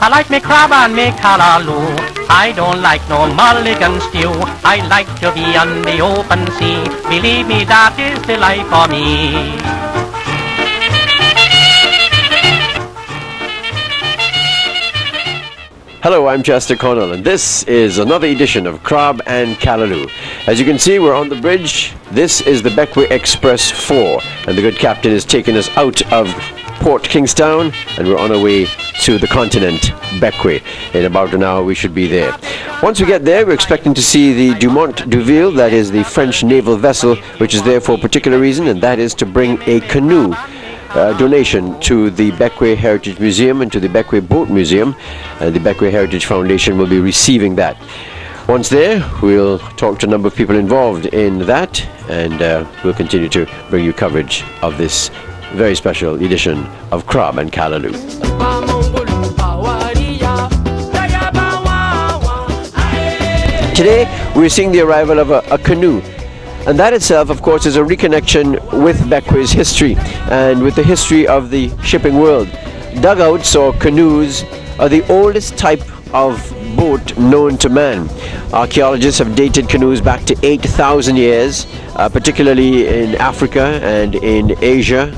I like me crab and me callaloo. I don't like no mulligan stew. I like to be on the open sea. Believe me, that is the life for me. Hello, I'm Chester Connell, and this is another edition of Carib and Callaloo. As you can see, we're on the bridge. This is the Bequia Express 4, and the good captain is taking us out of Port Kingstown, and we're on our way to the continent, Bequia. In about an hour, we should be there. Once we get there, we're expecting to see the Dumont d'Urville, that is the French naval vessel, which is there for a particular reason, and that is to bring a canoe donation to the Bequia Heritage Museum and to the Bequia Boat Museum. The Bequia Heritage Foundation will be receiving that. Once there, we'll talk to a number of people involved in that, and we'll continue to bring you coverage of this very special edition of Carib and Callaloo. Today, we're seeing the arrival of a canoe. And that itself, of course, is a reconnection with Bequia's history and with the history of the shipping world. Dugouts or canoes are the oldest type of boat known to man. Archaeologists have dated canoes back to 8,000 years, particularly in Africa and in Asia,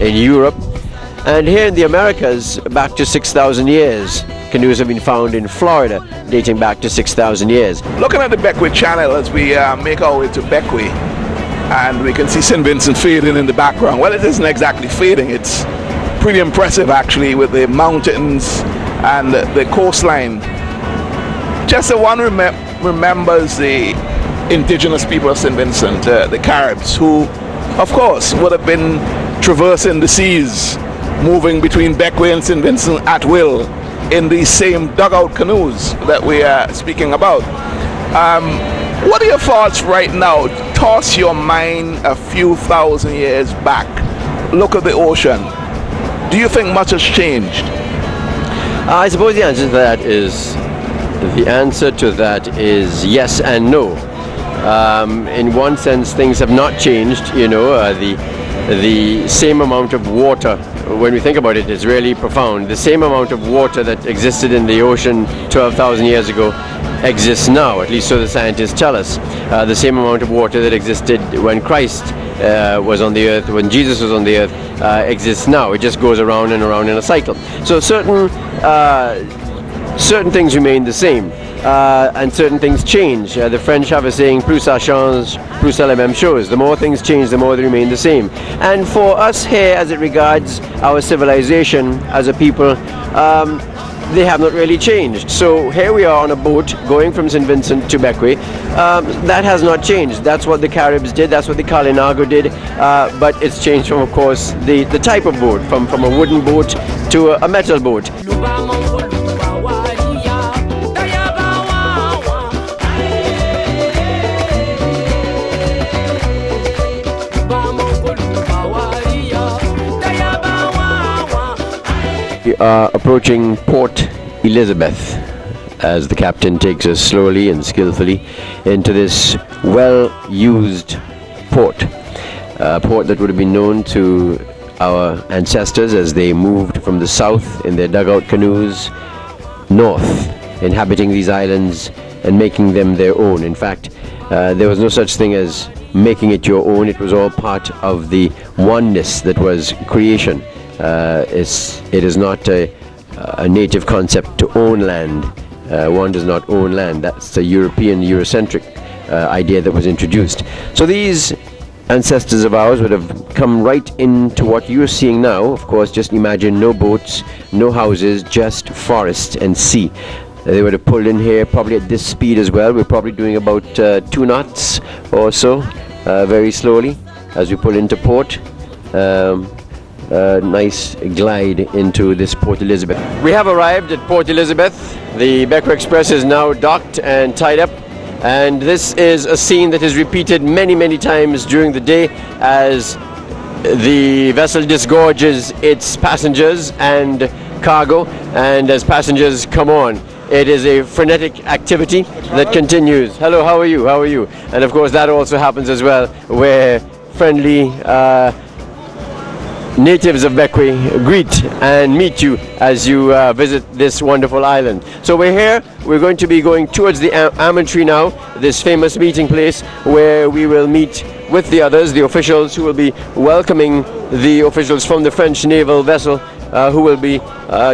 in Europe, and here in the Americas back to 6,000 years. Canoes have been found in Florida dating back to 6,000 years. Looking at the Bequia Channel as we make our way to Bequia, and we can see St. Vincent fading in the background. Well, it isn't exactly fading, it's pretty impressive actually, with the mountains and the coastline. Just the one remembers the indigenous people of St. Vincent, the Caribs, who of course would have been traversing the seas, moving between Bequia and St. Vincent at will in these same dugout canoes that we are speaking about. What are your thoughts right now? Toss your mind a few thousand years back. Look at the ocean. Do you think much has changed? I suppose the answer to that is yes and no. In one sense, things have not changed. You know, the same amount of water, when we think about it, is really profound. The same amount of water that existed in the ocean 12,000 years ago exists now, at least so the scientists tell us. The same amount of water that existed when Christ was on the earth, when Jesus was on the earth, exists now. It just goes around and around in a cycle. So certain things remain the same. And certain things change. The French have a saying, plus ça change, plus c'est la même chose. The more things change, the more they remain the same. And for us here, as it regards our civilization as a people, they have not really changed. So here we are on a boat going from St. Vincent to Bequia. That has not changed. That's what the Caribs did, that's what the Callaloo did, but it's changed from, of course, the type of boat, from a wooden boat to a metal boat. We are approaching Port Elizabeth as the captain takes us slowly and skillfully into this well-used port. A port that would have been known to our ancestors as they moved from the south in their dugout canoes north, inhabiting these islands and making them their own. In fact, there was no such thing as making it your own. It was all part of the oneness that was creation. It is not a native concept to own land. One does not own land. That's a European, Eurocentric idea that was introduced. So these ancestors of ours would have come right into what you're seeing now. Of course, just imagine no boats, no houses, just forest and sea. They would have pulled in here probably at this speed as well. We're probably doing about 2 knots or so, very slowly as we pull into port. Nice glide into this Port Elizabeth. We have arrived at Port Elizabeth. The Bequia Express is now docked and tied up, and this is a scene that is repeated many times during the day as the vessel disgorges its passengers and cargo, and as passengers come on. It is a frenetic activity that continues. Hello, how are you? How are you? And of course that also happens as well, where friendly natives of Bequia greet and meet you as you visit this wonderful island. So we're here, we're going to be going towards the almond tree now, this famous meeting place where we will meet with the others, the officials who will be welcoming the officials from the French naval vessel who will be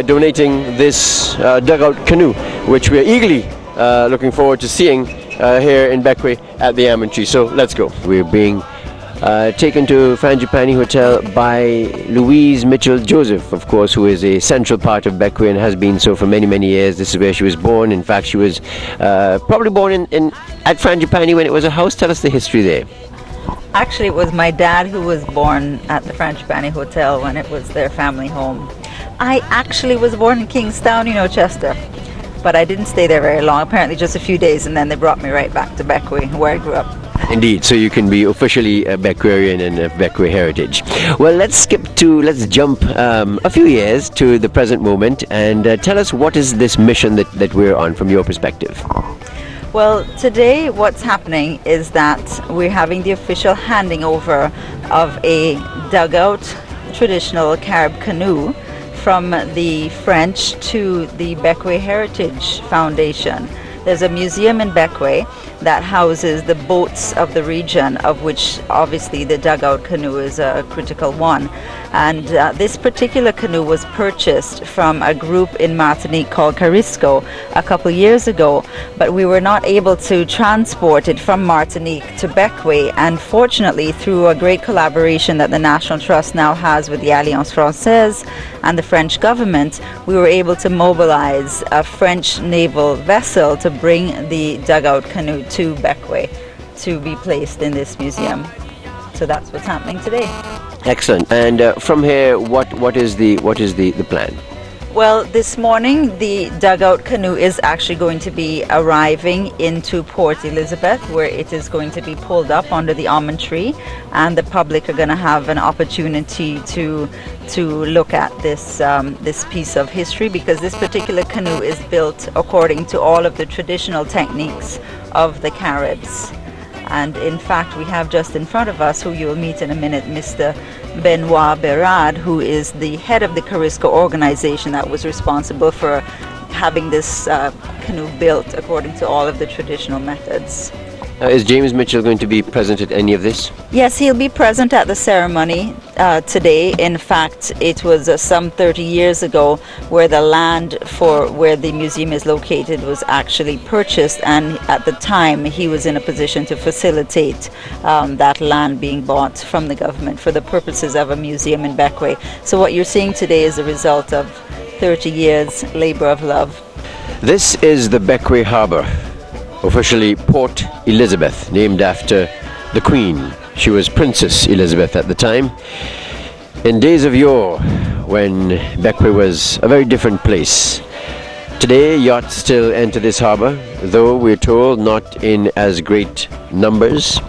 donating this dugout canoe, which we're eagerly looking forward to seeing here in Bequia at the almond tree. So let's go. We're being taken to Frangipani Hotel by Louise Mitchell Joseph, of course, who is a central part of Bequia and has been so for many, many years. This is where she was born. In fact, she was probably born at Frangipani when it was a house. Tell us the history there. Actually, it was my dad who was born at the Frangipani Hotel when it was their family home. I actually was born in Kingstown, Chester, but I didn't stay there very long, apparently just a few days, and then they brought me right back to Bequia, where I grew up. Indeed, so you can be officially a Bequian and of Bequia heritage. Well, let's jump a few years to the present moment and tell us what is this mission that we're on from your perspective. Well, today what's happening is that we're having the official handing over of a dugout traditional Carib canoe from the French to the Bequia Heritage Foundation. There's a museum in Bequia that houses the boats of the region, of which obviously the dugout canoe is a critical one. And this particular canoe was purchased from a group in Martinique called Carisco a couple years ago, but we were not able to transport it from Martinique to Bequia, and fortunately through a great collaboration that the National Trust now has with the Alliance Française and the French government, we were able to mobilize a French naval vessel to bring the dugout canoe to Bequia to be placed in this museum. So that's what's happening today. Excellent. And from here, what is the plan? Well, this morning the dugout canoe is actually going to be arriving into Port Elizabeth, where it is going to be pulled up under the almond tree, and the public are going to have an opportunity to look at this piece of history, because this particular canoe is built according to all of the traditional techniques of the Caribs. And in fact, we have just in front of us, who you will meet in a minute, Mr. Benoit Berard, who is the head of the Carisco organization that was responsible for having this canoe built according to all of the traditional methods. Is James Mitchell going to be present at any of this? Yes, he'll be present at the ceremony today. In fact, it was some 30 years ago where the land for where the museum is located was actually purchased, and at the time he was in a position to facilitate that land being bought from the government for the purposes of a museum in Bequia. So what you're seeing today is a result of 30 years labor of love. This is the Bequia Harbour, officially Port Elizabeth, named after the Queen. She was Princess Elizabeth at the time. In days of yore, when Bequia was a very different place. Today, yachts still enter this harbour, though we're told not in as great numbers.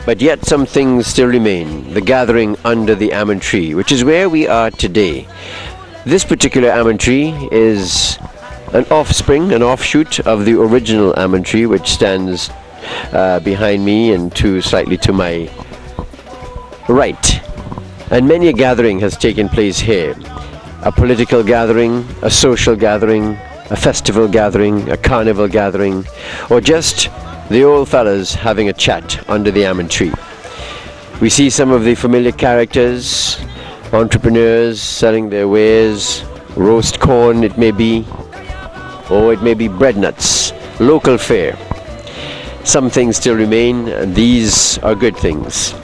But yet some things still remain. The gathering under the almond tree, which is where we are today. This particular almond tree is an offspring, an offshoot of the original almond tree, which stands behind me and slightly to my right. And many a gathering has taken place here. A political gathering, a social gathering, a festival gathering, a carnival gathering, or just the old fellas having a chat under the almond tree. We see some of the familiar characters, entrepreneurs selling their wares, roast corn it may be, or it may be bread nuts, local fare. Some things still remain, and these are good things.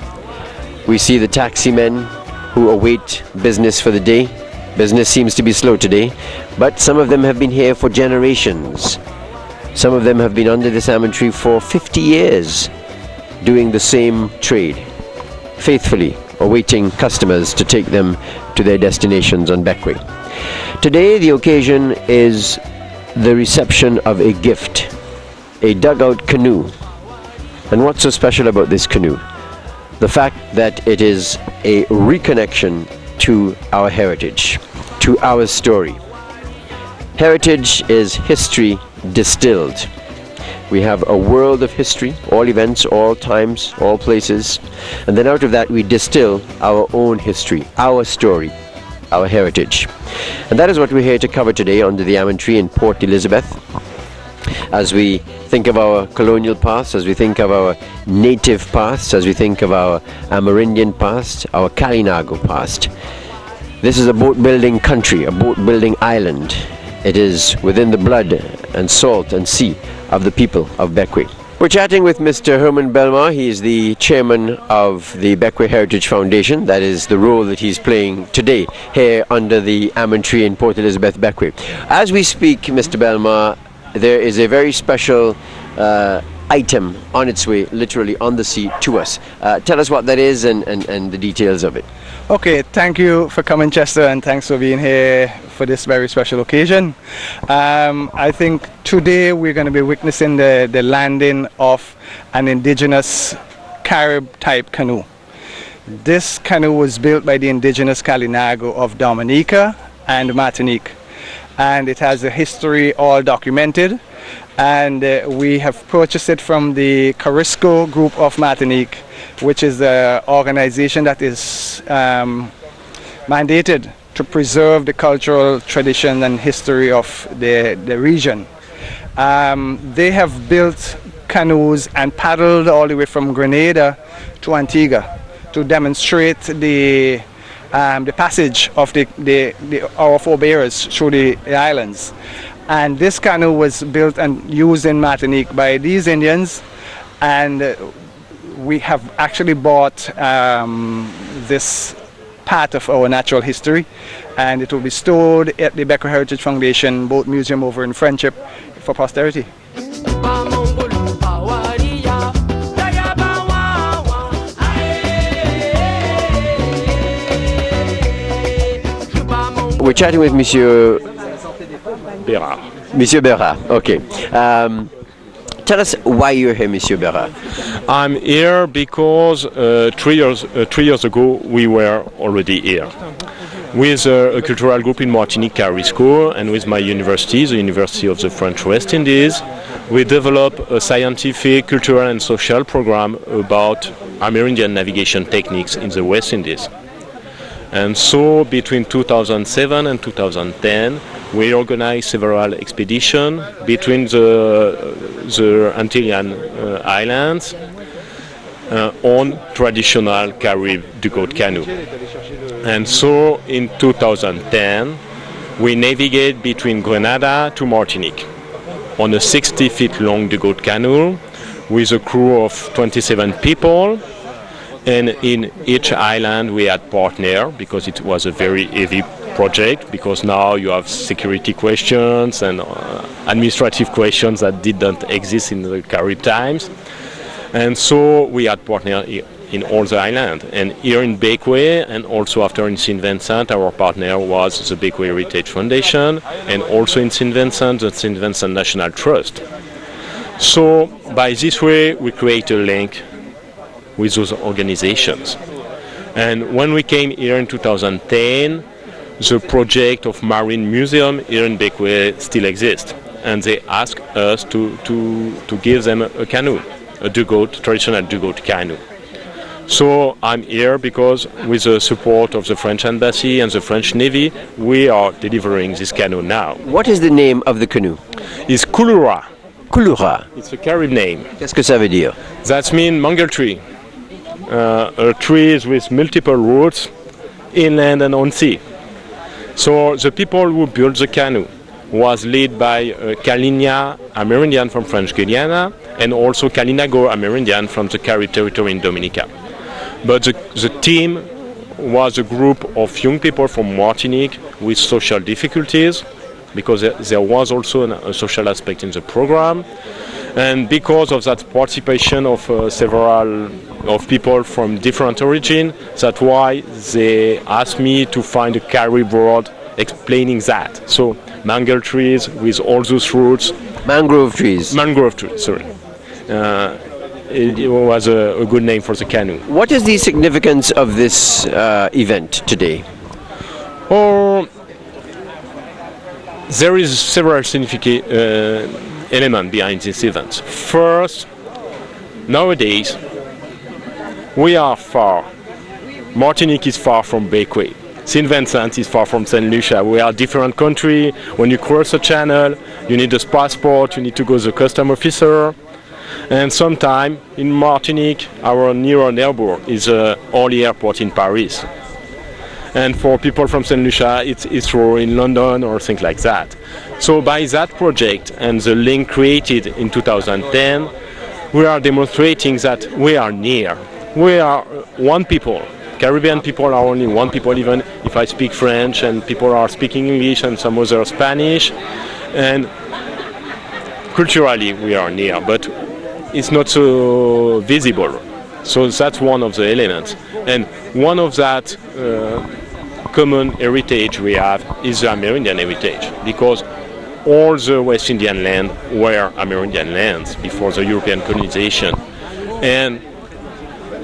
We see the taxi men who await business for the day. Business seems to be slow today, but some of them have been here for generations. Some of them have been under this almond tree for 50 years, doing the same trade, faithfully awaiting customers to take them to their destinations on Bequia. Today the occasion is the reception of a gift, a dugout canoe. And what's so special about this canoe? The fact that it is a reconnection to our heritage, to our story. Heritage is history distilled. We have a world of history, all events, all times, all places. And then out of that we distill our own history, our story, our heritage. And that is what we're here to cover today under the almond tree in Port Elizabeth. As we think of our colonial past, as we think of our native past, as we think of our Amerindian past, our Kalinago past. This is a boat building country, a boat building island. It is within the blood and salt and sea of the people of Bequia. We're chatting with Mr. Herman Belmar. He is the chairman of the Bequia Heritage Foundation. That is the role that he's playing today here under the almond tree in Port Elizabeth, Bequia. As we speak, Mr. Belmar, there is a very special item on its way, literally on the sea, to us. Tell us what that is and the details of it. Okay, thank you for coming, Chester, and thanks for being here for this very special occasion. I think today we're going to be witnessing the landing of an indigenous Carib type canoe. This canoe was built by the indigenous Kalinago of Dominica and Martinique, and it has a history all documented, and we have purchased it from the Carisco group of Martinique, which is an organization that is mandated to preserve the cultural tradition and history of the region. They have built canoes and paddled all the way from Grenada to Antigua to demonstrate the passage of our forebears through the islands. And this canoe was built and used in Martinique by these Indians, and we have actually bought this part of our natural history, and it will be stored at the Bequia Heritage Foundation Boat Museum over in Friendship for posterity. We're chatting with Monsieur Berard. Monsieur Berard, okay. Tell us why you're here, Monsieur Berard. I'm here because 3 years ago we were already here with a cultural group in Martinique, Carisco, and with my university, the University of the French West Indies. We developed a scientific, cultural and social program about Amerindian navigation techniques in the West Indies. And so between 2007 and 2010 we organized several expeditions between the Antillean islands on traditional Carib dugout canoe. And so in 2010 we navigate between Grenada to Martinique on a 60 feet long dugout canoe with a crew of 27 people. And in each island we had partner, because it was a very heavy project, because now you have security questions and administrative questions that didn't exist in the Carib times. And so we had partner in all the islands. And here in Bequia, and also after in St. Vincent, our partner was the Bequia Heritage Foundation, and also in St. Vincent, the St. Vincent National Trust. So by this way we create a link with those organizations. And when we came here in 2010, the project of Marine Museum here in Bequia still exists, and they asked us to give them a canoe, a dugout, traditional dugout canoe. So I'm here because with the support of the French Embassy and the French Navy, we are delivering this canoe now. What is the name of the canoe? It's Kulura. Kulura. It's a Carib name. Qu'est-ce que ça veut dire? That means mangle tree. Trees with multiple roots, inland and on sea. So the people who built the canoe was led by Kalinia Amerindian from French Guiana and also Kalinago Amerindian from the Carib territory in Dominica. But the team was a group of young people from Martinique with social difficulties, because there was also a social aspect in the program. And because of that participation of several of people from different origin, that's why they asked me to find a Carib word explaining that. So mangle trees with all those roots. Mangrove trees. Mangrove trees, sorry. It was a good name for the canoe. What is the significance of this event today? There is several significant elements behind this event. First, nowadays, we are far. Martinique is far from Bequia. St. Vincent is far from St. Lucia. We are different country. When you cross a channel, you need a passport, you need to go to the custom officer. And sometime in Martinique, our nearer neighbor is Orly Airport in Paris. And for people from St. Lucia, it's Heathrow in London or things like that. So by that project and the link created in 2010, we are demonstrating that we are near. We are one people. Caribbean people are only one people, even if I speak French and people are speaking English and some other Spanish. And culturally we are near, but it's not so visible. So that's one of the elements. And one of that common heritage we have is the Amerindian heritage, because all the West Indian land were Amerindian lands before the European colonization. And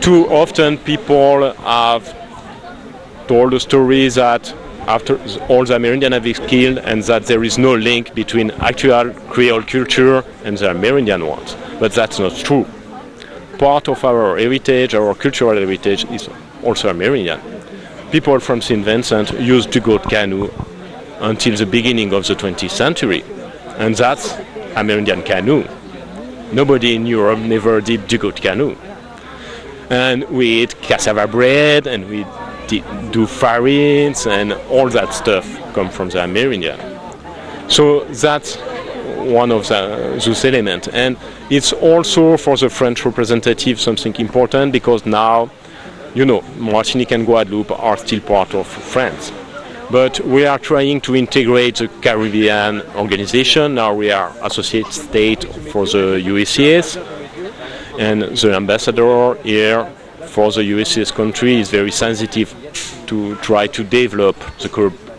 too often people have told the story that after all the Amerindians have been killed and that there is no link between actual Creole culture and the Amerindian ones. But that's not true. Part of our heritage, our cultural heritage, is also Amerindian. People from St. Vincent used dugout canoe until the beginning of the 20th century. And that's Amerindian canoe. Nobody in Europe never did dugout canoe. And we eat cassava bread, and we do farines, and all that stuff come from the Amerindian. So that's one of those elements. And it's also for the French representative something important, because now, you know, Martinique and Guadeloupe are still part of France. But we are trying to integrate the Caribbean organization. Now we are associate state for the USCS. And the ambassador here for the USCS country is very sensitive to try to develop the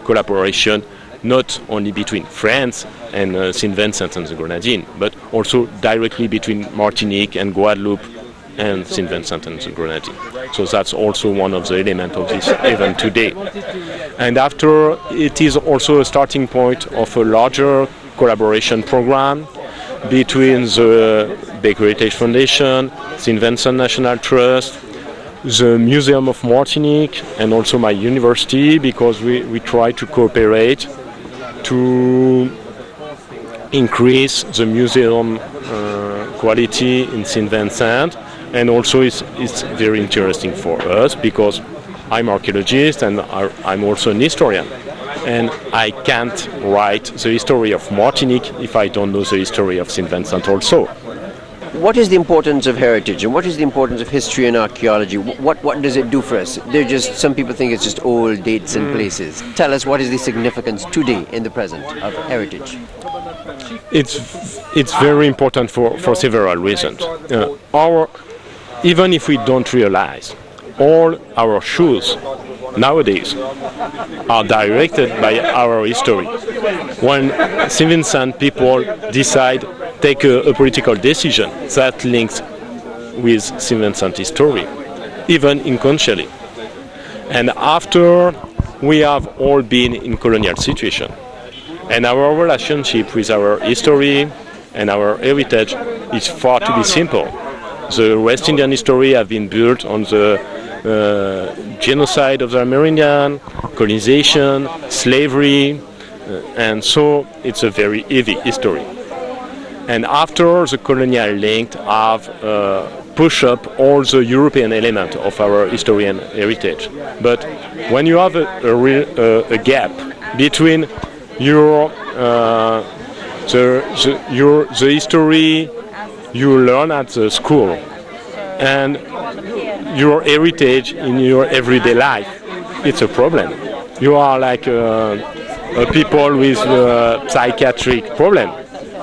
collaboration not only between France and St. Vincent and the Grenadines, but also directly between Martinique and Guadeloupe and St. Vincent and the Grenadines. So that's also one of the elements of this event today. And after, it is also a starting point of a larger collaboration program between the Bequia Heritage Foundation, St. Vincent National Trust, the Museum of Martinique, and also my university, because we try to cooperate to increase the museum quality in St. Vincent. And also it's very interesting for us, because I'm an archaeologist and I'm also an historian. And I can't write the history of Martinique if I don't know the history of St. Vincent also. What is the importance of heritage, and what is the importance of history and archaeology? What does it do for us? Some people think it's just old dates and places. Tell us, what is the significance today in the present of heritage? It's very important for several reasons. Even if we don't realize, all our shoes nowadays are directed by our history. When St. Vincent people take a political decision that links with St. Vincent history, even unconsciously. And after, we have all been in colonial situation. And our relationship with our history and our heritage is far to be simple. The West Indian history have been built on the genocide of the Amerindian, colonization, slavery, and so it's a very heavy history. And after, the colonial link have pushed up all the European element of our history and heritage. But when you have a gap between your the history you learn at the school and your heritage in your everyday life, it's a problem. You are like a people with a psychiatric problem.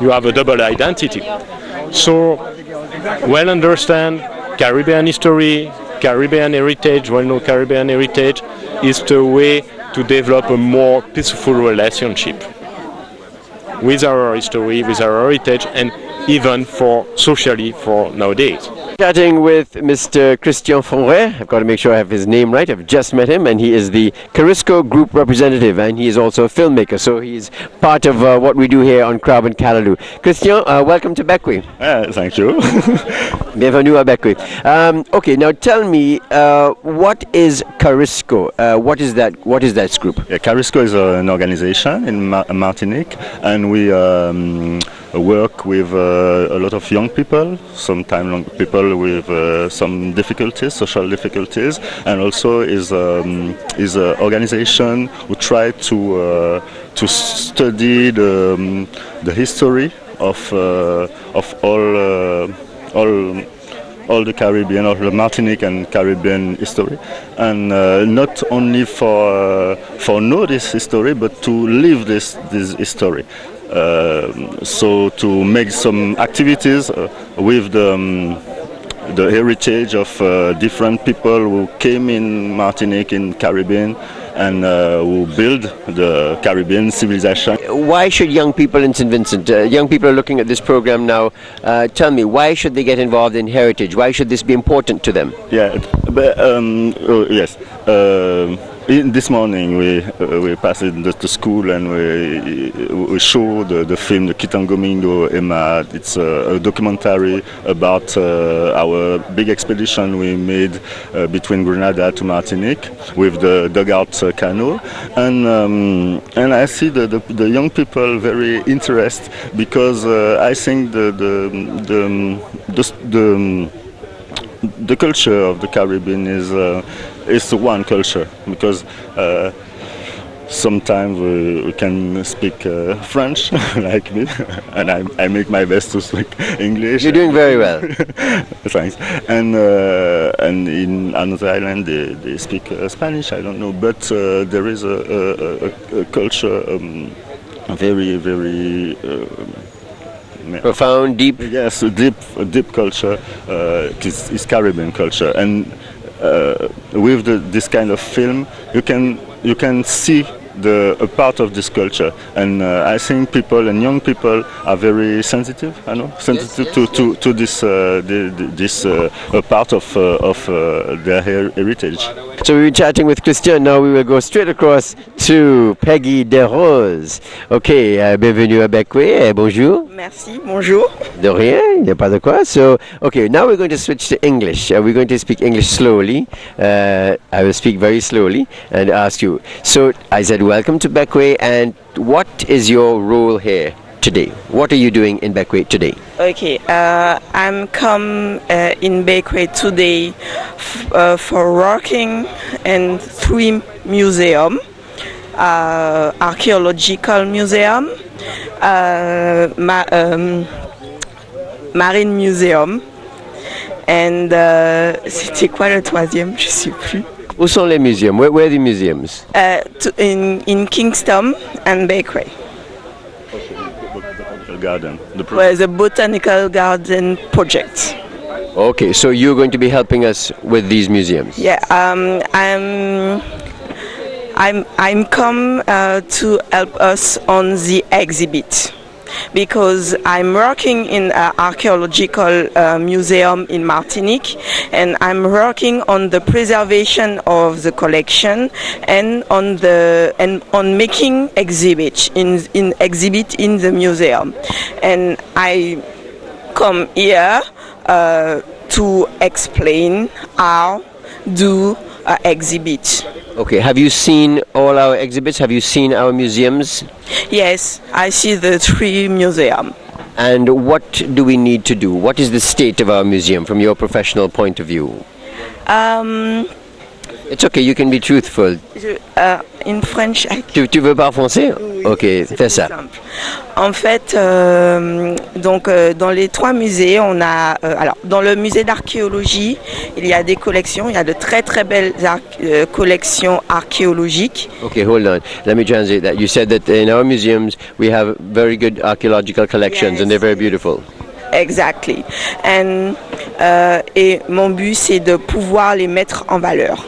You have a double identity. So, well understand Caribbean history, Caribbean heritage, well-known Caribbean heritage is the way to develop a more peaceful relationship with our history, with our heritage, and even for socially for nowadays. Chatting with Mr. Christian Fonret. I've got to make sure I have his name right. I've just met him, and he is the Carisco Group representative, and he is also a filmmaker, so he's part of what we do here on Carib Canoe. Christian, welcome to Bequia. Thank you. Bienvenue à Bequia. Okay, now tell me, what is Carisco? What is that group? Yeah, Carisco is an organization in Martinique, and we work with a lot of young people, sometimes young people with some difficulties, social difficulties, and also is an organization who try to study the history of all the Caribbean, or the Martinique and Caribbean history, and not only for know this history, but to live this history. So to make some activities with the heritage of different people who came in Martinique, in Caribbean, and who build the Caribbean civilization. Why should young people in St. Vincent, young people are looking at this program now, tell me, why should they get involved in heritage? Why should this be important to them? Yeah, but, yes. This morning we passed to school, and we showed the film The Kitangomingo Emma. It's a documentary about our big expedition we made between Grenada to Martinique with the dugout canoe, and I see the young people very interested, because I think the culture of the Caribbean is one culture, because sometimes we can speak French like me, and I make my best to speak English. You're doing very well. Thanks. And in another island they speak Spanish, I don't know, but there is a culture very profound, deep. Yes, a deep culture. It's Caribbean culture, and with this kind of film, you can see a part of this culture, and I think people and young people are very sensitive. To this part of their heritage. So we were chatting with Christian. Now we will go straight across to Peggy Desroses. Okay, bienvenue à Bequia. Bonjour. Merci. Bonjour. De rien, il n'y a pas de quoi. So, okay, now we're going to switch to English. We're going to speak English slowly. I will speak very slowly and ask you. So, I said, welcome to Bequia, and what is your role here today? What are you doing in Bequia today? Okay, I'm come in Bequia today for working in 3 museums. Archaeological museum, Marine Museum, and c'était quoi le troisième? Je sais plus. Où sont les museums? Where are the museums? In Kingston and Bequia. Garden. The Botanical Garden project. Okay, so you're going to be helping us with these museums? Yeah, I'm come to help us on the exhibit, because I'm working in an archaeological museum in Martinique, and I'm working on the preservation of the collection and on making exhibit in the museum. And I come here to explain how do exhibit. Okay, have you seen all our exhibits? Have you seen our museums? Yes, I see the 3 museums. And what do we need to do? What is the state of our museum from your professional point of view? It's okay, you can be truthful. In French, Tu veux pas français? Ok, fais ça. En fait, donc dans les 3 musées, on a alors dans le musée d'archéologie, il y a des collections, il y a de très très belles collections archéologiques. Okay, hold on. Let me translate that. You said that in our museums we have very good archaeological collections, Yes. and they're very beautiful. Exactly. Et mon but, c'est de pouvoir les mettre en valeur.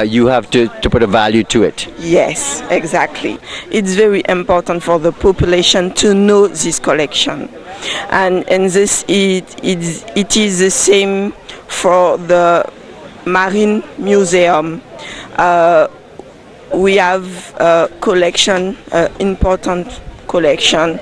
You have to put a value to it. Yes, exactly. It's very important for the population to know this collection, and this it is the same for the Marine Museum. We have a collection, important collection,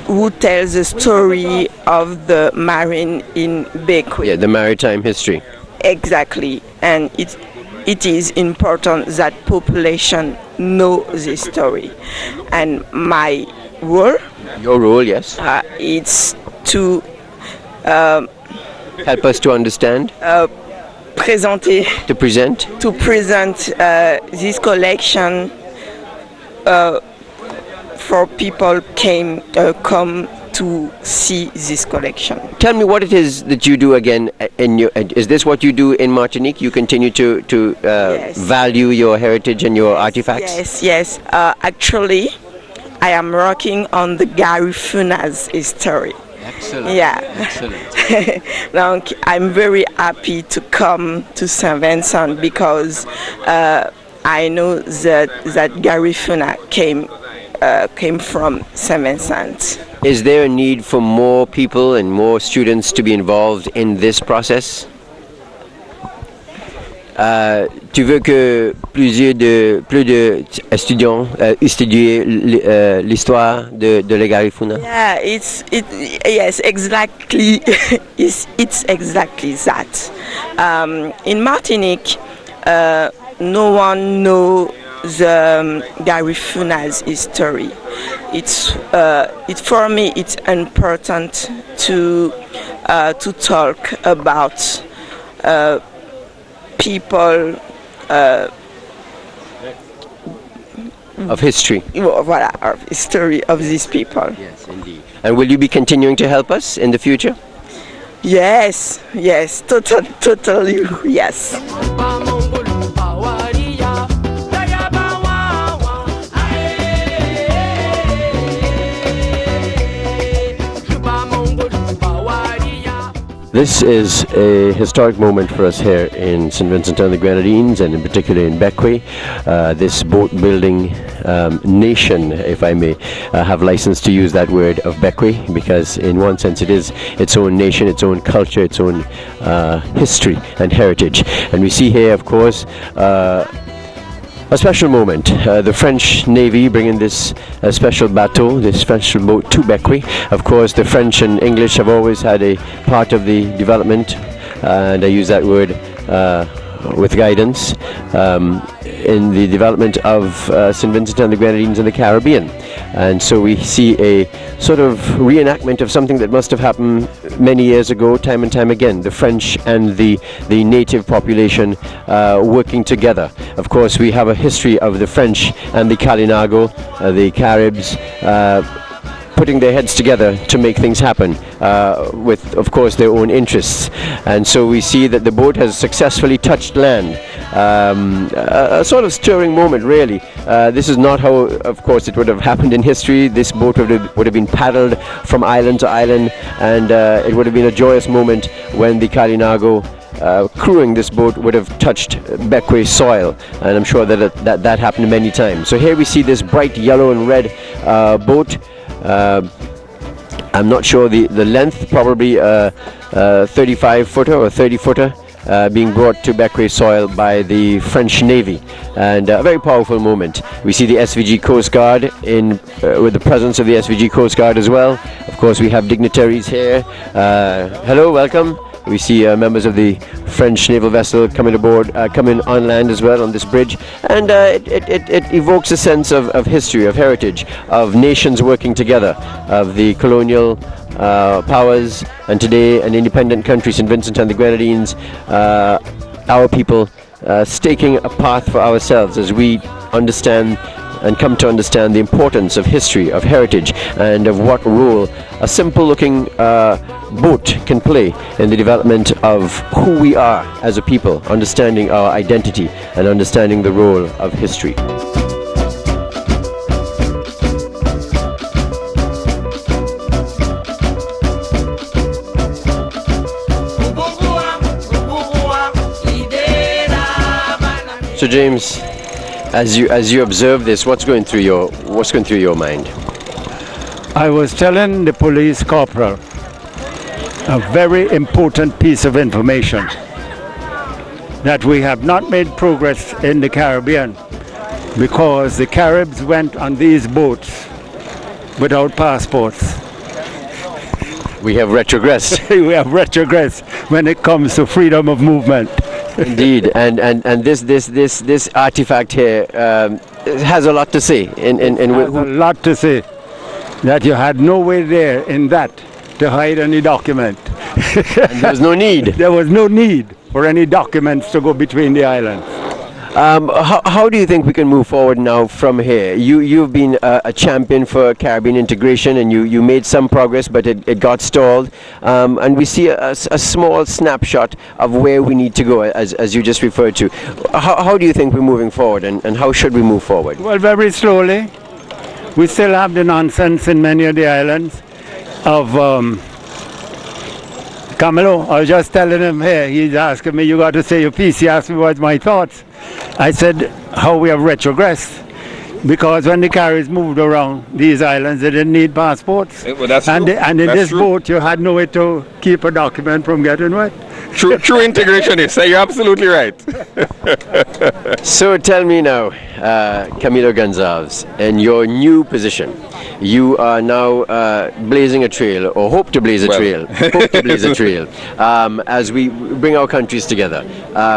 who tells the story of the marine in Bequia. Yeah, the maritime history. Exactly, and it is important that population know this story. And my role, Your role, yes. it's to Help us to understand, presenter, to present. this collection for people come to see this collection. Tell me what it is that you do again in your. Is this what you do in Martinique? You continue to Yes. value your heritage and your artifacts. Yes. Actually, I am working on the Garifuna's history. Excellent. Yeah. Excellent. Donc, I'm very happy to come to Saint Vincent because I know that Garifuna came from Saint Vincent. Is there a need for more people and more students to be involved in this process? Tu veux que plus de étudiants étudient l'histoire de la Garifuna? Yeah, yes, exactly. it's exactly that. In Martinique, no one knows the Garifuna's history. For me, it's important to talk about people Of history. Voilà, of history of these people. Yes, indeed. And will you be continuing to help us in the future? Yes, totally, yes. This is a historic moment for us here in St. Vincent and the Grenadines, and in particular in Bequia. This boat building nation, if I may have license to use that word, of Bequia, because in one sense it is its own nation, its own culture, its own history and heritage. And we see here, of course, a special moment. The French Navy bringing this special bateau, this special boat to Bequia. Of course, the French and English have always had a part of the development, and I use that word with guidance, in the development of St. Vincent and the Grenadines in the Caribbean. And so we see a sort of reenactment of something that must have happened many years ago, time and time again. The French and the native population working together. Of course, we have a history of the French and the Callaloo, the Caribs, putting their heads together to make things happen, with, of course, their own interests. And so we see that the boat has successfully touched land. A sort of stirring moment, really. This is not how, of course, it would have happened in history. This boat would have been paddled from island to island, and it would have been a joyous moment when the Callaloo crewing this boat would have touched Bequia soil, and I'm sure that happened many times. So here we see this bright yellow and red boat. I'm not sure the length, probably 35-footer or 30-footer, being brought to Bequia soil by the French Navy, and a very powerful moment. We see the SVG Coast Guard with the presence of the SVG Coast Guard as well. Of course, we have dignitaries here. Hello, welcome. We see members of the French naval vessel coming aboard, coming on land as well on this bridge, and it evokes a sense of history, of heritage, of nations working together, of the colonial powers, and today an independent country, St. Vincent and the Grenadines, our people staking a path for ourselves as we understand and come to understand the importance of history, of heritage, and of what role a simple looking boat can play in the development of who we are as a people, understanding our identity and understanding the role of history. Sir James, as you observe this, what's going through your mind? I was telling the police corporal a very important piece of information, that we have not made progress in the Caribbean because the Caribs went on these boats without passports. We have retrogressed. We have retrogressed when it comes to freedom of movement. Indeed, and this artifact here has a lot to say. A lot to say. That you had no way there in that to hide any document. And there was no need. There was no need for any documents to go between the islands. How do you think we can move forward now from here? You've been a champion for Caribbean integration, and you made some progress, but it got stalled. And we see a small snapshot of where we need to go, as you just referred to. How do you think we're moving forward, and how should we move forward? Well, very slowly. We still have the nonsense in many of the islands of Callaloo. I was just telling him here, he's asking me, you got to say your piece. He asked me what's my thoughts. I said how we have retrogressed, because when the Caribs moved around these islands, they didn't need passports. Well, that's and true. And in That's this true. boat, you had no way to keep a document from getting wet. True integrationists. You're absolutely right. So tell me now, Camilo Gonzalez, in your new position, you are now blazing a trail, or hope to blaze a trail. Hope to blaze a trail as we bring our countries together.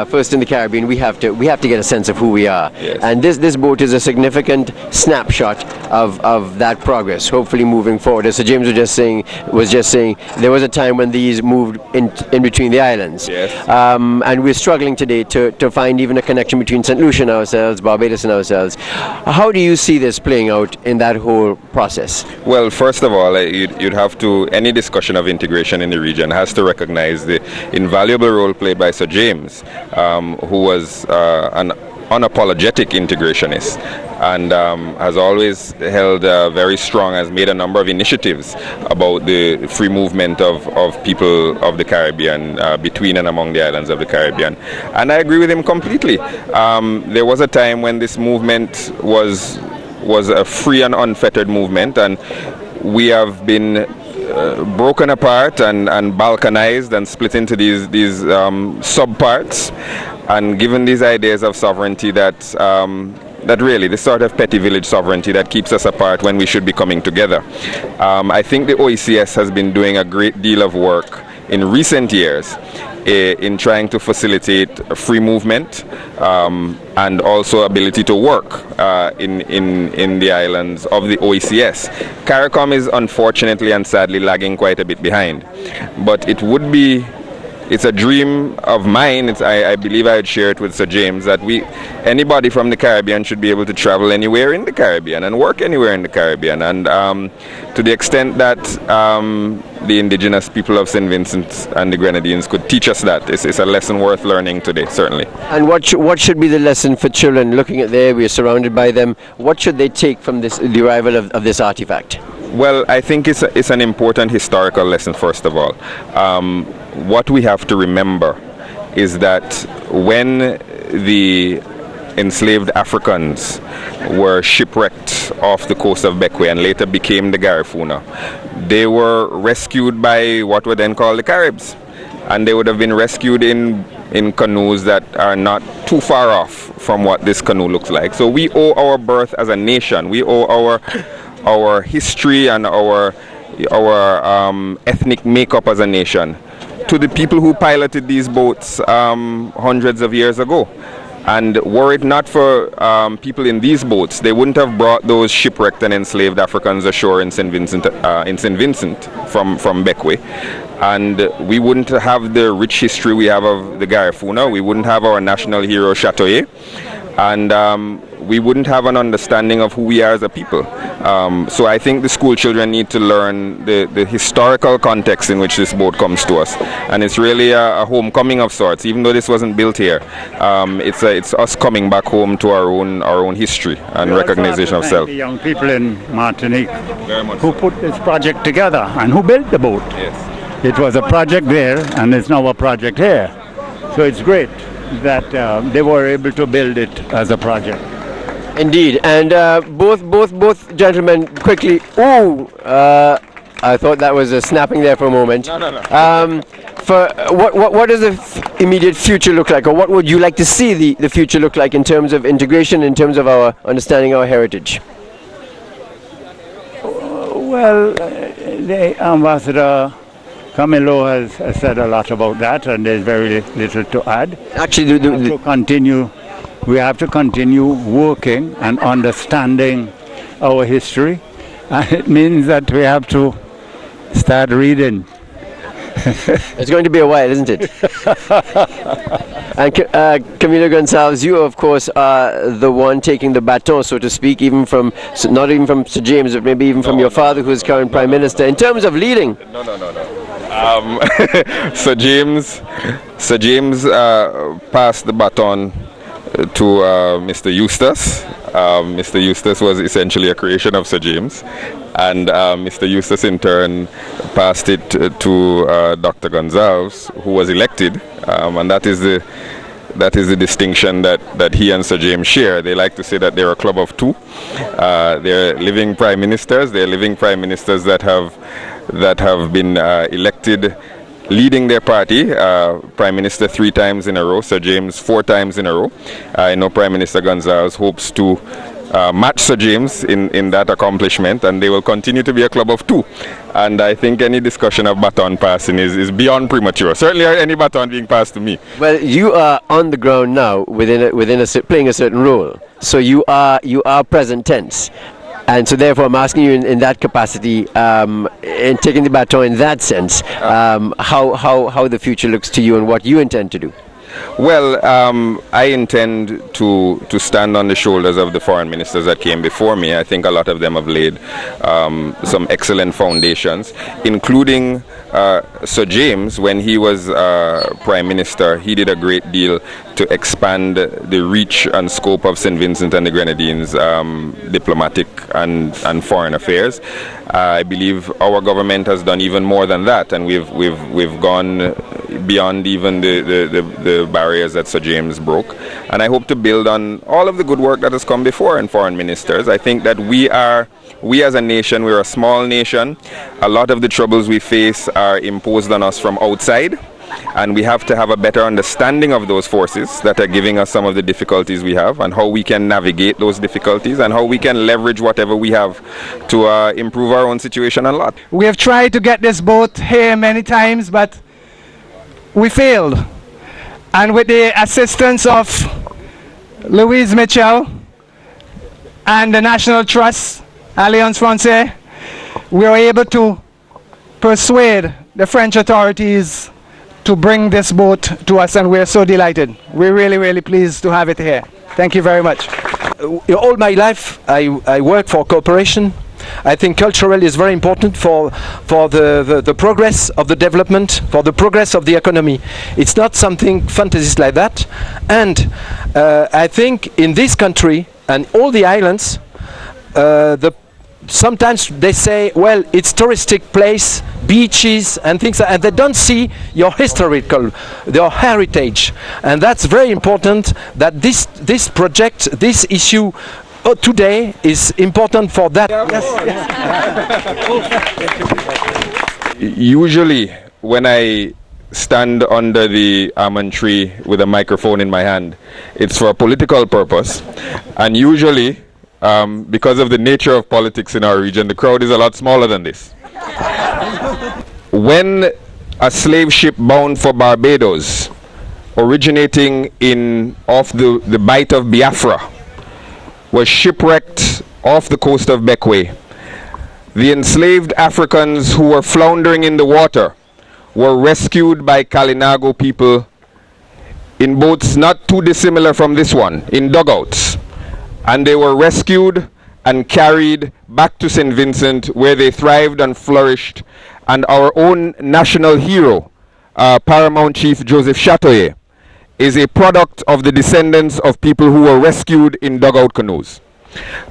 First in the Caribbean, we have to get a sense of who we are, yes. and this boat is a significant snapshot of that progress. Hopefully, moving forward, as Sir James was just saying, there was a time when these moved in between the islands, yes. And we're struggling today to find even a connection between St. Lucia and ourselves, Barbados and ourselves. How do you see this playing out in that whole process? Well, first of all, you'd have to, any discussion of integration in the region has to recognize the invaluable role played by Sir James, who was an unapologetic integrationist, and has always held very strong, has made a number of initiatives about the free movement of people of the Caribbean, between and among the islands of the Caribbean. And I agree with him completely. There was a time when this movement was a free and unfettered movement, and we have been broken apart and balkanized and split into these sub-parts, and given these ideas of sovereignty that really, the sort of petty village sovereignty that keeps us apart when we should be coming together. I think the OECS has been doing a great deal of work in recent years in trying to facilitate free movement and also ability to work in the islands of the OECS. CARICOM is unfortunately and sadly lagging quite a bit behind, but it's a dream of mine. I believe I would share it with Sir James, that anybody from the Caribbean should be able to travel anywhere in the Caribbean and work anywhere in the Caribbean. And to the extent that the indigenous people of St. Vincent and the Grenadines could teach us that, it's a lesson worth learning today, certainly. And what should be the lesson for children looking at there? We are surrounded by them. What should they take from the arrival of this artifact? Well, I think it's an important historical lesson, first of all. What we have to remember is that when the enslaved Africans were shipwrecked off the coast of Bequia and later became the Garifuna, they were rescued by what were then called the Caribs. And they would have been rescued in canoes that are not too far off from what this canoe looks like. So we owe our birth as a nation. We owe our history and our ethnic makeup as a nation to the people who piloted these boats hundreds of years ago. And were it not for people in these boats, they wouldn't have brought those shipwrecked and enslaved Africans ashore in St. Vincent from Bequia. And we wouldn't have the rich history we have of the Garifuna. We wouldn't have our national hero Chatoyer. And we wouldn't have an understanding of who we are as a people. So I think the school children need to learn the historical context in which this boat comes to us. And it's really a homecoming of sorts. Even though this wasn't built here, it's us coming back home to our own history and recognition of self. The young people in Martinique who put this project together and who built the boat. Yes. It was a project there, and it's now a project here. So it's great. that they were able to build it as a project. Indeed, and both gentlemen quickly. I thought that was a snapping there for a moment. No. For what does the immediate future look like, or what would you like to see the future look like in terms of integration, in terms of our understanding our heritage? Well, the Ambassador Camilo has said a lot about that, and there's very little to add. Actually, we have to continue working and understanding our history, and it means that we have to start reading. It's going to be a while, isn't it? And Camilo Gonçalves, you of course are the one taking the baton, so to speak, not even from Sir James, but maybe even from your father, who is current Prime Minister, in terms of leading. No. Sir James passed the baton to Mr. Eustace. Mr. Eustace was essentially a creation of Sir James, and Mr. Eustace in turn passed it to Dr. Gonçalves, who was elected, and that is the distinction that he and Sir James share. They like to say that they're a club of two. They're living prime ministers. They're living prime ministers that have been elected, leading their party, Prime Minister 3 times in a row, Sir James 4 times in a row. I know Prime Minister Gonçalves hopes to match Sir James in that accomplishment, and they will continue to be a club of two. And I think any discussion of baton passing is beyond premature. Certainly any baton being passed to me. Well, you are on the ground now playing a certain role, so you are present tense. And so therefore I'm asking you in that capacity, in taking the baton in that sense, how the future looks to you and what you intend to do. Well, I intend to stand on the shoulders of the foreign ministers that came before me. I think a lot of them have laid some excellent foundations, including Sir James. When he was Prime Minister, he did a great deal to expand the reach and scope of St. Vincent and the Grenadines diplomatic and foreign affairs. I believe our government has done even more than that, and we've gone beyond even the barriers that Sir James broke. And I hope to build on all of the good work that has come before in foreign ministers. I think that we as a nation, we're a small nation. A lot of the troubles we face are imposed on us from outside, and we have to have a better understanding of those forces that are giving us some of the difficulties we have, and how we can navigate those difficulties, and how we can leverage whatever we have to improve our own situation a lot. We have tried to get this boat here many times, but we failed. And with the assistance of Louise Mitchell and the National Trust, Alliance Francaise, we were able to persuade the French authorities to bring this boat to us, and we're so delighted. We're really, really pleased to have it here. Thank you very much. All my life I work for cooperation. I think cultural is very important for the progress of the development, for the progress of the economy. It's not something fantasies like that. And I think in this country and all the islands, sometimes they say, well, it's touristic place, beaches and things, and they don't see your heritage. And that's very important, that this project, this issue today is important for that. Yes. Usually when I stand under the almond tree with a microphone in my hand, it's for a political purpose, and usually because of the nature of politics in our region, the crowd is a lot smaller than this. When a slave ship bound for Barbados, originating off the Bight of Biafra, was shipwrecked off the coast of Bequia, the enslaved Africans who were floundering in the water were rescued by Kalinago people in boats not too dissimilar from this one, in dugouts. And they were rescued and carried back to St. Vincent, where they thrived and flourished. And our own national hero, Paramount Chief Joseph Chatoyer, is a product of the descendants of people who were rescued in dugout canoes.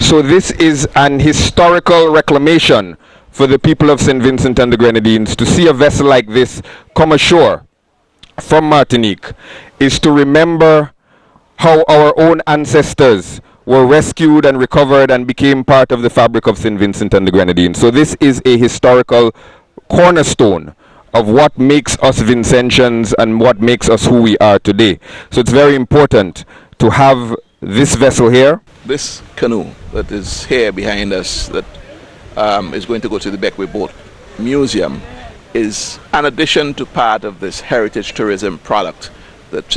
So this is an historical reclamation for the people of St. Vincent and the Grenadines. To see a vessel like this come ashore from Martinique is to remember how our own ancestors were rescued and recovered and became part of the fabric of St. Vincent and the Grenadines. So this is a historical cornerstone of what makes us Vincentians and what makes us who we are today. So it's very important to have this vessel here. This canoe that is here behind us that is going to go to the Bequia Boat Museum is an addition to part of this heritage tourism product that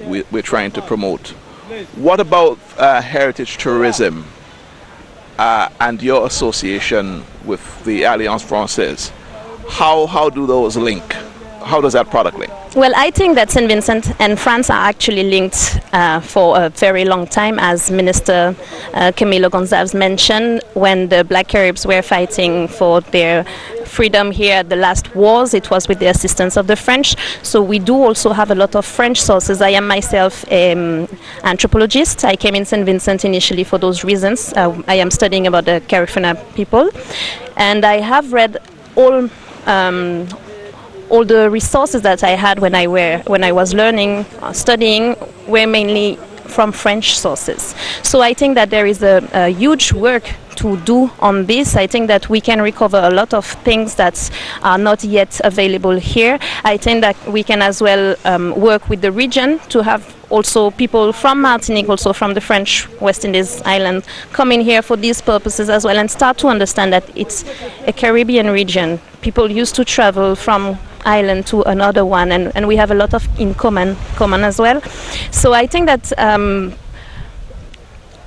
we're trying to promote. What about heritage tourism and your association with the Alliance Française? How do those link? How does that product link? Well, I think that St. Vincent and France are actually linked for a very long time, as Minister Camilo Gonzalez mentioned. When the Black Caribs were fighting for their freedom here at the last wars, it was with the assistance of the French. So we do also have a lot of French sources. I am myself an anthropologist. I came in St. Vincent initially for those reasons. I am studying about the Carib people, and I have read all the resources that I had when I was learning, studying, were mainly from French sources. So I think that there is a huge work to do on this. I think that we can recover a lot of things that are not yet available here. I think that we can as well work with the region to have also people from Martinique, also from the French West Indies island, come in here for these purposes as well and start to understand that it's a Caribbean region. People used to travel from island to another one, and we have a lot of in common as well. So I think that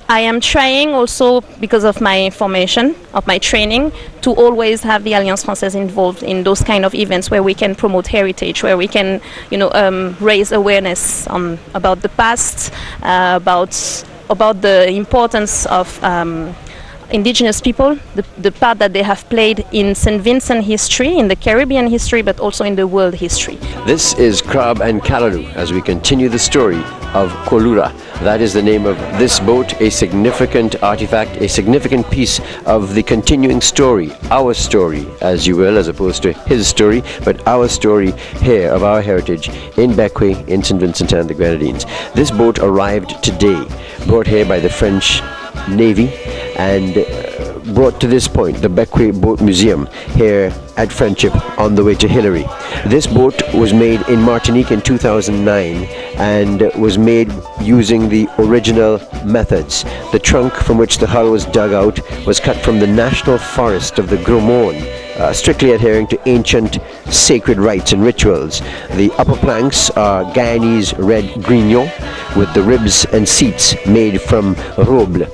I am trying also, because of my formation, of my training, to always have the Alliance Française involved in those kind of events where we can promote heritage, where we can, raise awareness about the past, about the importance of indigenous people, the part that they have played in St. Vincent history, in the Caribbean history, but also in the world history. This is Carib and Callaloo as we continue the story of Kolura. That is the name of this boat, a significant artifact, a significant piece of the continuing story, our story, as you will, as opposed to his story, but our story here of our heritage in Bequia, in St. Vincent and the Grenadines. This boat arrived today, brought here by the French Navy and brought to this point, the Bequia Boat Museum here at Friendship on the way to Hillary. This boat was made in Martinique in 2009 and was made using the original methods. The trunk from which the hull was dug out was cut from the national forest of the Gros Morne, strictly adhering to ancient sacred rites and rituals. The upper planks are Guyanese red grignon with the ribs and seats made from roble.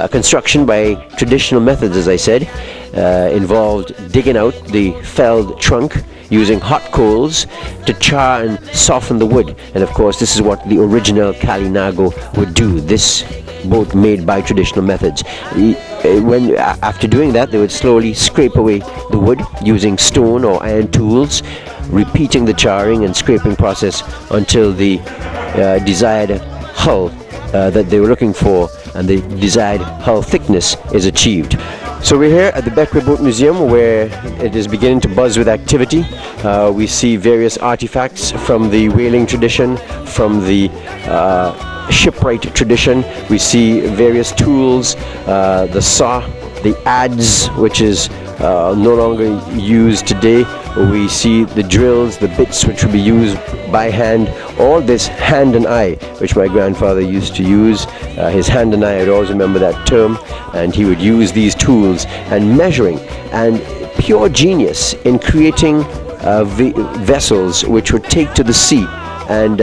Construction by traditional methods, as I said, involved digging out the felled trunk using hot coals to char and soften the wood. And of course, this is what the original Calinago would do, this boat made by traditional methods. After doing that, they would slowly scrape away the wood using stone or iron tools, repeating the charring and scraping process until the desired hull that they were looking for and the desired hull thickness is achieved. So we're here at the Bequia Boat Museum, where it is beginning to buzz with activity. We see various artifacts from the whaling tradition, from the shipwright tradition. We see various tools, the saw, the adze, which is no longer used today. We see the drills, the bits which would be used by hand. All this hand and eye, which my grandfather used to use. His hand and eye, I'd always remember that term. And he would use these tools and measuring, and pure genius in creating vessels which would take to the sea and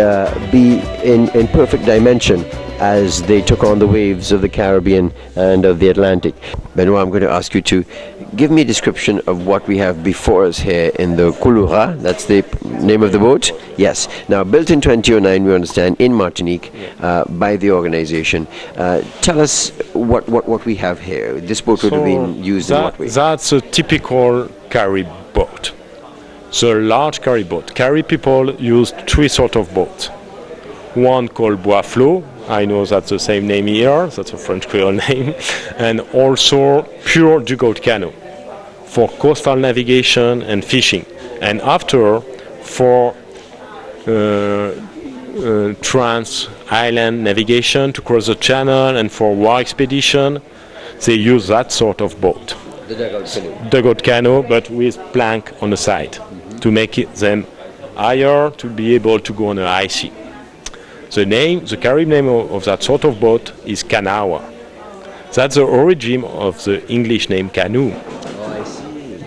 be in perfect dimension as they took on the waves of the Caribbean and of the Atlantic. Benoit, I'm going to ask you to give me a description of what we have before us here in the Kolura. That's the name of the boat? Yes. Now, built in 2009, we understand, in Martinique by the organization. Tell us what we have here. This boat would have been used in what way? That's a typical Carib boat. So a large Carib boat. Carib people used three sorts of boats. One called bois flot. I know that's the same name here. That's a French Creole name. And also pure dugout canoe for coastal navigation and fishing. And after, for trans-island navigation to cross the channel, and for war expedition, they use that sort of boat. The dugout canoe. Dugout canoe, but with plank on the side to make them higher to be able to go on the high sea. The Carib name of that sort of boat is canoe. That's the origin of the English name canoe. Oh, I see.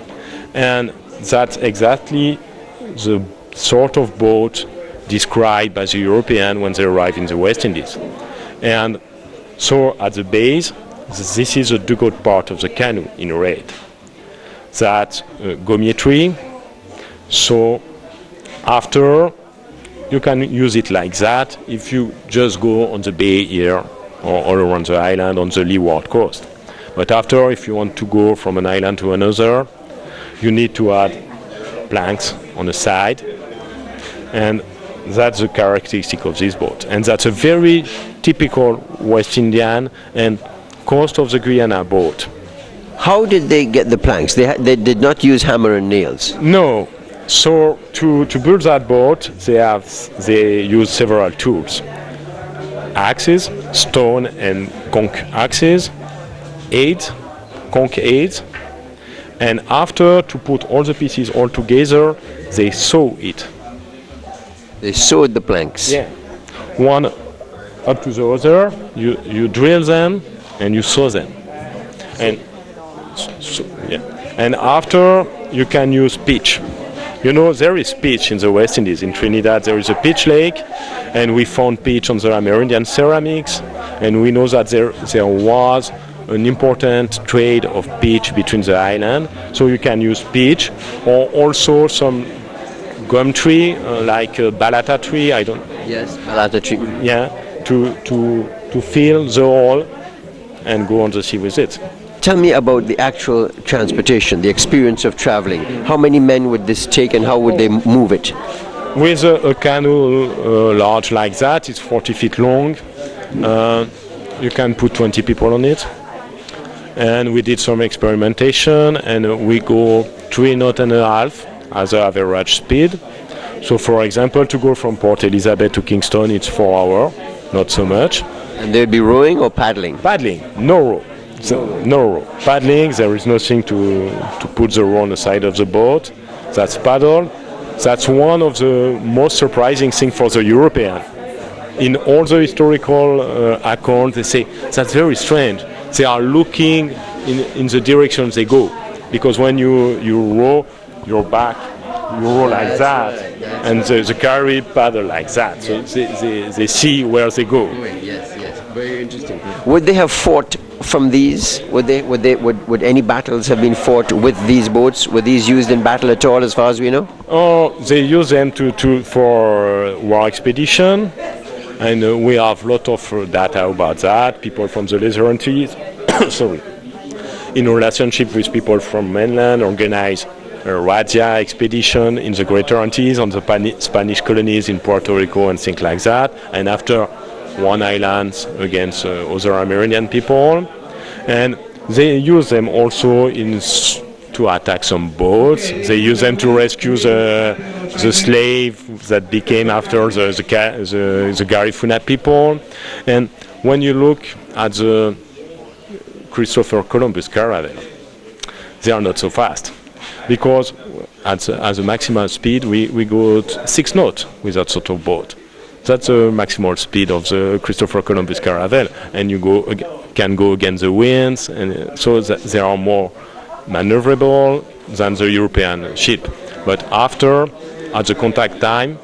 And that's exactly the sort of boat described by the European when they arrive in the West Indies. And so at the base, this is the dugout part of the canoe in red. That's gommier tree. So after, you can use it like that if you just go on the bay here or all around the island on the leeward coast. But after, if you want to go from an island to another, you need to add planks on the side, and that's the characteristic of this boat. And that's a very typical West Indian and coast of the Guyana boat. How did they get the planks? They did not use hammer and nails. No. So to build that boat, they use several tools: axes, stone and conch axes, conch aids, and after, to put all the pieces all together, they sew it. They sewed the planks. Yeah. One up to the other, you drill them and you sew them. And and after, you can use pitch. You know, there is pitch in the West Indies. In Trinidad, there is a pitch lake, and we found pitch on the Amerindian ceramics, and we know that there was an important trade of pitch between the island. So you can use pitch, or also some gum tree, like a balata tree. Yes, balata tree. Yeah, to fill the hole and go on the sea with it. Tell me about the actual transportation, the experience of traveling. How many men would this take and how would they move it? With a canoe large like that, it's 40 feet long. You can put 20 people on it. And we did some experimentation, and we go 3.5 knots as an average speed. So for example, to go from Port Elizabeth to Kingston, it's 4 hours, not so much. And they'd be rowing or paddling? Paddling, no row. No row. Paddling, there is nothing to put the row on the side of the boat. That's paddle. That's one of the most surprising things for the European. In all the historical accounts, they say that's very strange. They are looking in the direction they go, because when you row your back, you row like that, and the Carib paddle like that. So they see where they go. Yes, very interesting. Would they have fought from these? Would any battles have been fought with these boats? Were these used in battle at all, as far as we know? Oh, they use them for war expedition, and we have a lot of data about that. People from the Lesser Antilles, sorry, in relationship with people from mainland, organize a razzia expedition in the Greater Antilles on the Spanish colonies in Puerto Rico and things like that. And after, one island against other Amerindian people, and they use them also to attack some boats. They use them to rescue the slave that became after the Garifuna people. And when you look at the Christopher Columbus caravel, they are not so fast, because at the maximum speed we go at 6 knots with that sort of boat. That's the maximal speed of the Christopher Columbus caravel, and you can go against the winds, and so they are more maneuverable than the European ship. But after, at the contact time,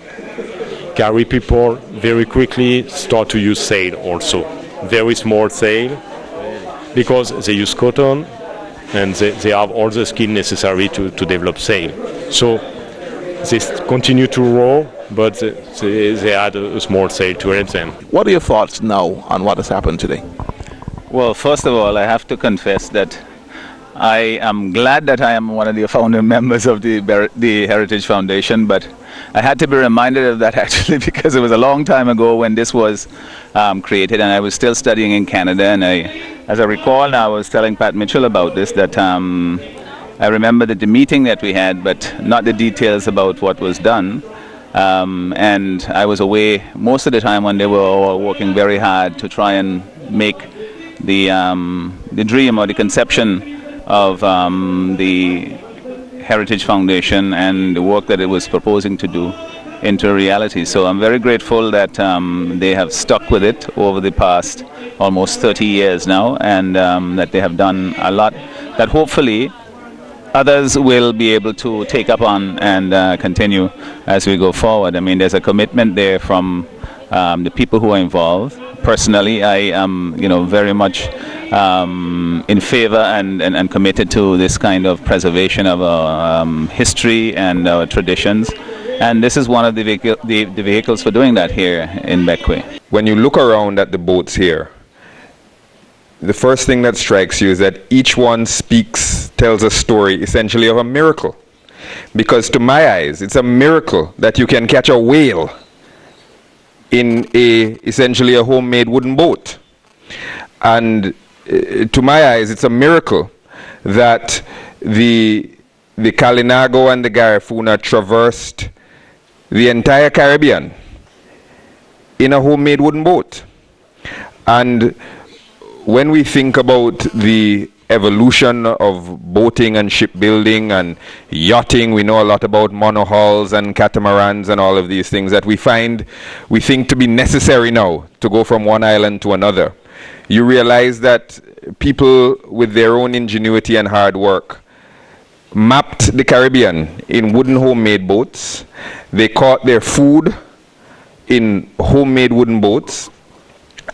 Carib people very quickly start to use sail also, very small sail, because they use cotton, and they have all the skill necessary to develop sail. So they continue to row, but they add a small sail to help them. What are your thoughts now on what has happened today? Well, first of all, I have to confess that I am glad that I am one of the founder members of the Heritage Foundation, but I had to be reminded of that actually because it was a long time ago when this was created, and I was still studying in Canada. And as I recall now, I was telling Pat Mitchell about this, that I remember that the meeting that we had, but not the details about what was done. And I was away most of the time when they were all working very hard to try and make the dream or the conception of the Heritage Foundation and the work that it was proposing to do into reality. So I'm very grateful that they have stuck with it over the past almost 30 years now, and that they have done a lot that hopefully others will be able to take up on and continue as we go forward. I mean, there's a commitment there from the people who are involved. Personally, I am, very much in favor and committed to this kind of preservation of our history and our traditions. And this is one of the vehicles for doing that here in Bequia. When you look around at the boats here, the first thing that strikes you is that each one tells a story essentially of a miracle. Because to my eyes, it's a miracle that you can catch a whale in essentially a homemade wooden boat. And to my eyes, it's a miracle that the Callaloo and the Garifuna traversed the entire Caribbean in a homemade wooden boat. And when we think about the evolution of boating and shipbuilding and yachting, we know a lot about monohulls and catamarans and all of these things that we think to be necessary now to go from one island to another. You realize that people with their own ingenuity and hard work mapped the Caribbean in wooden homemade boats. They caught their food in homemade wooden boats,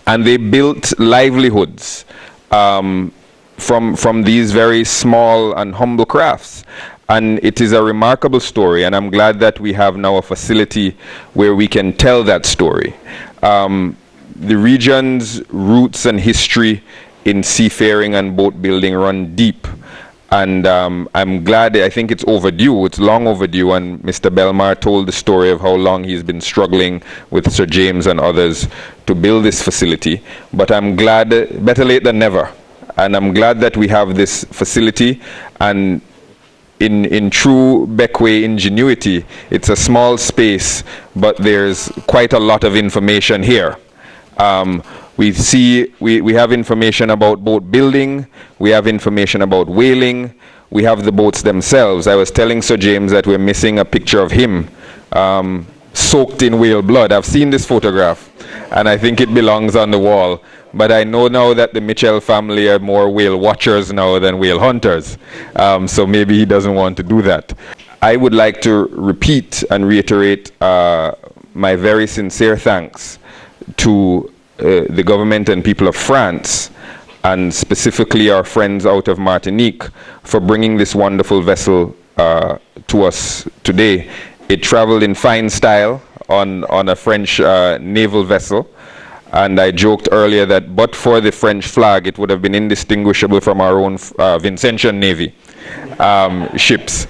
and they built livelihoods from these very small and humble crafts. And it is a remarkable story, and I'm glad that we have now a facility where we can tell that story. The region's roots and history in seafaring and boat building run deep. And I'm glad, I think it's overdue, it's long overdue, and Mr. Belmar told the story of how long he's been struggling with Sir James and others to build this facility. But I'm glad, better late than never, and I'm glad that we have this facility. And in true Bequia ingenuity, it's a small space, but there's quite a lot of information here. We have information about boat building, we have information about whaling, we have the boats themselves. I was telling Sir James that we're missing a picture of him soaked in whale blood. I've seen this photograph and I think it belongs on the wall, but I know now that the Mitchell family are more whale watchers now than whale hunters, so maybe he doesn't want to do that. I would like to repeat and reiterate my very sincere thanks to the government and people of France, and specifically our friends out of Martinique, for bringing this wonderful vessel to us today. It traveled in fine style on a French naval vessel, and I joked earlier that but for the French flag, it would have been indistinguishable from our own Vincentian Navy ships.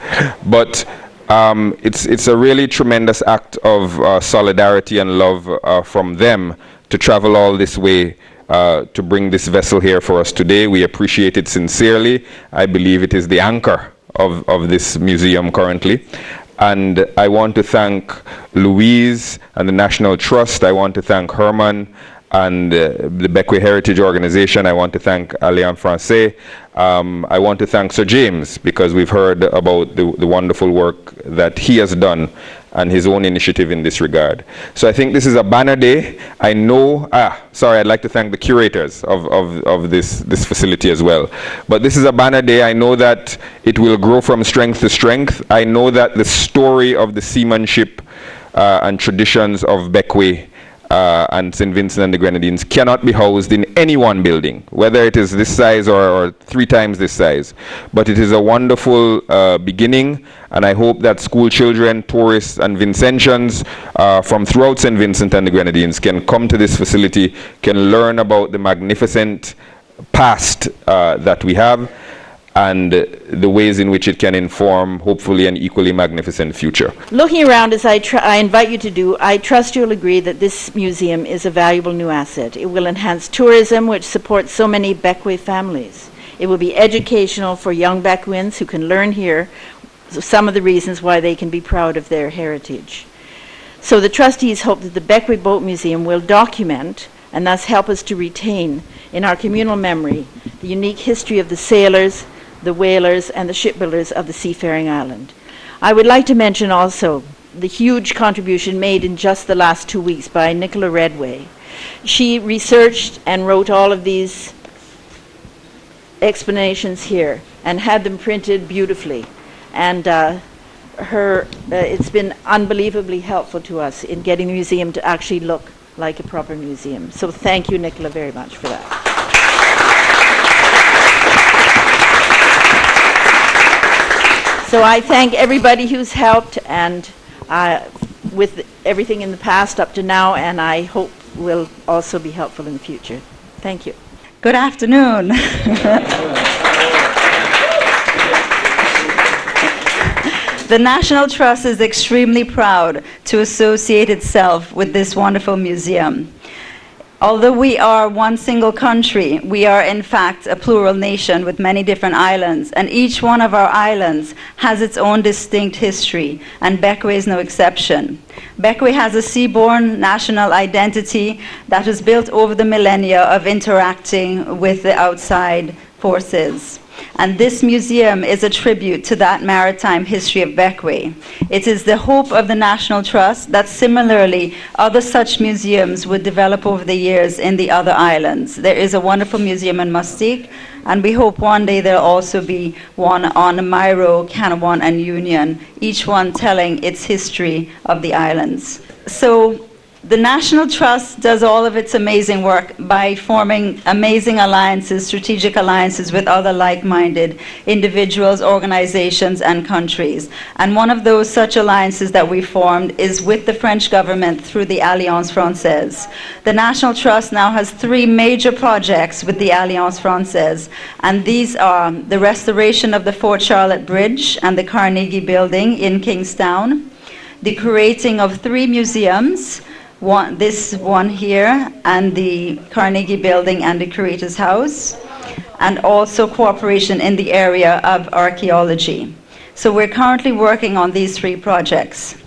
But it's a really tremendous act of solidarity and love from them to travel all this way to bring this vessel here for us today. We appreciate it sincerely. I believe it is the anchor of this museum currently. And I want to thank Louise and the National Trust. I want to thank Herman and the Bequia Heritage Organization. I want to thank Alliance Française. I want to thank Sir James, because we've heard about the wonderful work that he has done and his own initiative in this regard. So I think this is a banner day. I know, I'd like to thank the curators of this facility as well. But this is a banner day. I know that it will grow from strength to strength. I know that the story of the seamanship and traditions of Bequia and St. Vincent and the Grenadines cannot be housed in any one building, whether it is this size or 3 times this size. But it is a wonderful beginning, and I hope that school children, tourists, and Vincentians from throughout St. Vincent and the Grenadines can come to this facility, can learn about the magnificent past that we have, and the ways in which it can inform, hopefully, an equally magnificent future. Looking around, as I invite you to do, I trust you'll agree that this museum is a valuable new asset. It will enhance tourism, which supports so many Bequia families. It will be educational for young Bequians who can learn here some of the reasons why they can be proud of their heritage. So the trustees hope that the Bequia Boat Museum will document and thus help us to retain in our communal memory the unique history of the sailors, the whalers, and the shipbuilders of the seafaring island. I would like to mention also the huge contribution made in just the last 2 weeks by Nicola Redway. She researched and wrote all of these explanations here and had them printed beautifully. And it's been unbelievably helpful to us in getting the museum to actually look like a proper museum. So thank you, Nicola, very much for that. So I thank everybody who's helped and with everything in the past up to now, and I hope will also be helpful in the future. Thank you. Good afternoon. The National Trust is extremely proud to associate itself with this wonderful museum. Although we are one single country, we are in fact a plural nation with many different islands, and each one of our islands has its own distinct history, and Bequia is no exception. Bequia has a seaborne national identity that was built over the millennia of interacting with the outside forces. And this museum is a tribute to that maritime history of Bequia. It is the hope of the National Trust that similarly other such museums would develop over the years in the other islands. There is a wonderful museum in Mustique, and we hope one day there'll also be one on Myro, Canawan, and Union, each one telling its history of the islands. So the National Trust does all of its amazing work by forming amazing alliances, strategic alliances with other like-minded individuals, organizations, and countries. And one of those such alliances that we formed is with the French government through the Alliance Française. The National Trust now has 3 major projects with the Alliance Française, and these are the restoration of the Fort Charlotte Bridge and the Carnegie Building in Kingstown, the creating of 3 museums, this one here, and the Carnegie Building and the Curator's House, and also cooperation in the area of archaeology. So we're currently working on these 3 projects.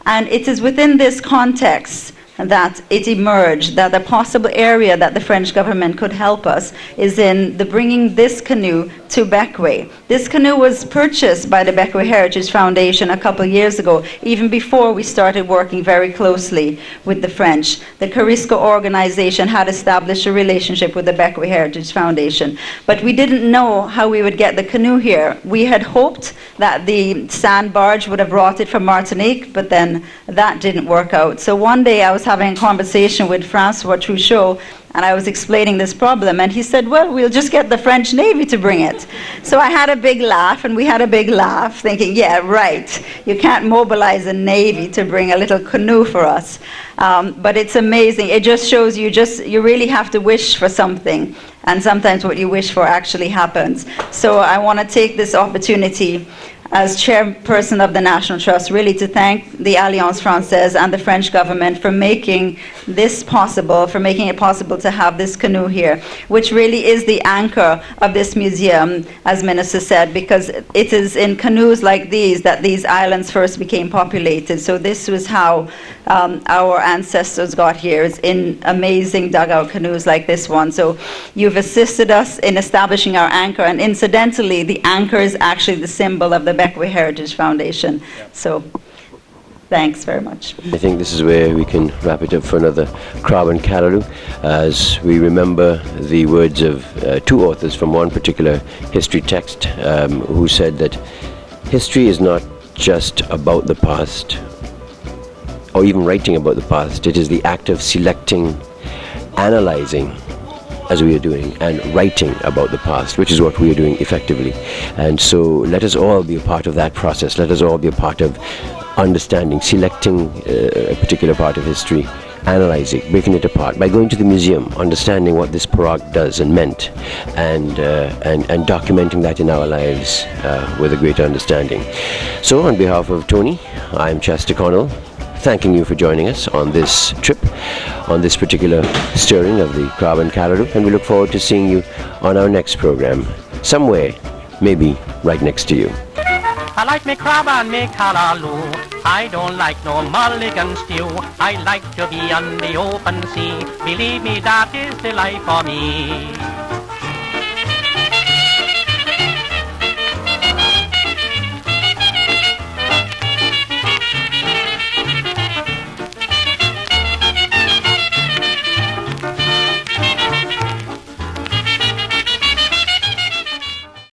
And it is within this context that it emerged that a possible area that the French government could help us is in the bringing this canoe to Bequia. This canoe was purchased by the Bequia Heritage Foundation a couple of years ago, even before we started working very closely with the French. The Carisco organization had established a relationship with the Bequia Heritage Foundation, but we didn't know how we would get the canoe here. We had hoped that the sand barge would have brought it from Martinique, but then that didn't work out. So one day I was having a conversation with Francois Truchot, and I was explaining this problem, and he said, well, we'll just get the French Navy to bring it. So I had a big laugh, and we had a big laugh, thinking, yeah, right, you can't mobilize a Navy to bring a little canoe for us. But it's amazing. It just shows you really have to wish for something, and sometimes what you wish for actually happens. So I want to take this opportunity as chairperson of the National Trust, really to thank the Alliance Française and the French government for making this possible, for making it possible to have this canoe here, which really is the anchor of this museum, as Minister said, because it is in canoes like these that these islands first became populated. So this was how our ancestors got here. It's in amazing dugout canoes like this one. So you've assisted us in establishing our anchor, and incidentally, the anchor is actually the symbol of the Bequia Heritage Foundation. So thanks very much. I think this is where we can wrap it up for another Carib and Callaloo, as we remember the words of 2 authors from one particular history text who said that history is not just about the past or even writing about the past. It is the act of selecting, analyzing, as we are doing, and writing about the past, which is what we are doing effectively. And so let us all be a part of that process. Let us all be a part of understanding, selecting a particular part of history, analyzing, breaking it apart, by going to the museum, understanding what this parag does and meant, and documenting that in our lives with a greater understanding. So on behalf of Tony, I'm Chester Connell, thanking you for joining us on this trip, on this particular stirring of the Carib and Callaloo, and we look forward to seeing you on our next program, somewhere, maybe right next to you. I like me crab and me callaloo. I don't like no mulligan stew. I like to be on the open sea. Believe me, that is the life for me.